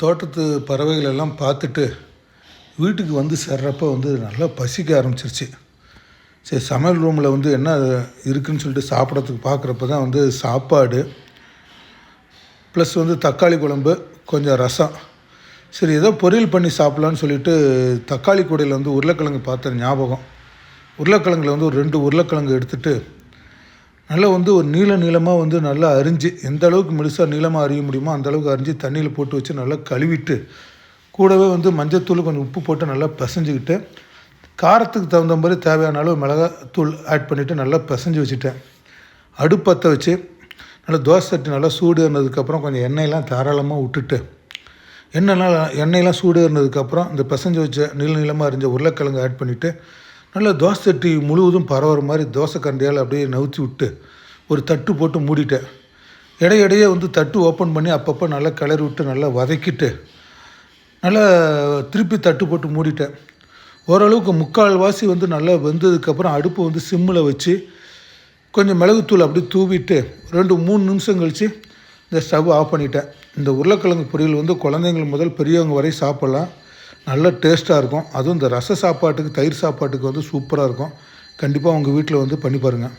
தோட்டத்து பறவைகள் எல்லாம் பார்த்துட்டு வீட்டுக்கு வந்து சேர்றப்போ வந்து நல்லா பசிக்க ஆரம்பிச்சிருச்சு. சரி, சமையல் ரூமில் வந்து என்ன இருக்குதுன்னு சொல்லிட்டு சாப்பிட்றதுக்கு பார்க்குறப்ப தான் வந்து சாப்பாடு ப்ளஸ் வந்து தக்காளி குழம்பு, கொஞ்சம் ரசம். சரி, ஏதோ பொரியல் பண்ணி சாப்பிட்லான்னு சொல்லிட்டு தக்காளி கூடையில் வந்து உருளைக்கிழங்கு பார்த்த ஞாபகம். உருளைக்கிழங்குல வந்து ஒரு 2 உருளைக்கிழங்கு எடுத்துகிட்டு நல்லா வந்து ஒரு நீளமாக வந்து நல்லா அரிஞ்சு, எந்த அளவுக்கு முழுசாக நீளமாக அரிய முடியுமோ அந்த அளவுக்கு அரிஞ்சு தண்ணியில் போட்டு வச்சு நல்லா கழுவிட்டு, கூடவே வந்து மஞ்சத்தூள் கொஞ்சம் உப்பு போட்டு நல்லா பிசைஞ்சிக்கிட்டு, காரத்துக்கு தகுந்த மாதிரி தேவையான அளவு மிளகாத்தூள் ஆட் பண்ணிவிட்டு நல்லா பிசைஞ்சு வச்சுட்டேன். அடுப்பற்ற வச்சு நல்லா தோசை சட்டி நல்லா சூடு ஏறினதுக்கப்புறம் கொஞ்சம் எண்ணெயெல்லாம் தாராளமாக விட்டுட்டு, எண்ணெயெல்லாம் சூடு ஏறினதுக்கப்புறம் இந்த பிசைஞ்சு வச்ச நீளமாக அரிஞ்ச உருளைக்கிழங்கு ஆட் பண்ணிவிட்டு, நல்லா தோசை சட்டி முழுவதும் பரவுற மாதிரி தோசை கரண்டியால் அப்படியே நவுத்தி விட்டு ஒரு தட்டு போட்டு மூடிட்டேன். இடையிடையே வந்து தட்டு ஓப்பன் பண்ணி அப்பப்போ நல்லா கிளறி விட்டு நல்லா வதக்கிட்டு நல்லா திருப்பி தட்டு போட்டு மூடிட்டேன். ஓரளவுக்கு 3/4 வந்து நல்லா வெந்ததுக்கப்புறம் அடுப்பு வந்து சிம்மில் வச்சு கொஞ்சம் மிளகுத்தூள் அப்படி தூவிட்டு 2-3 நிமிஷம் கழித்து இந்த ஸ்டவ் ஆஃப் பண்ணிட்டேன். இந்த உருளைக்கிழங்கு பொரியல் வந்து குழந்தைங்கள் முதல் பெரியவங்க வரை சாப்பிட்லாம். நல்ல டேஸ்ட்டாக இருக்கும். அதுவும் இந்த ரச சாப்பாட்டுக்கு, தயிர் சாப்பாட்டுக்கு வந்து சூப்பராக இருக்கும். கண்டிப்பாக உங்கள் வீட்டில் வந்து பண்ணி பாருங்கள்.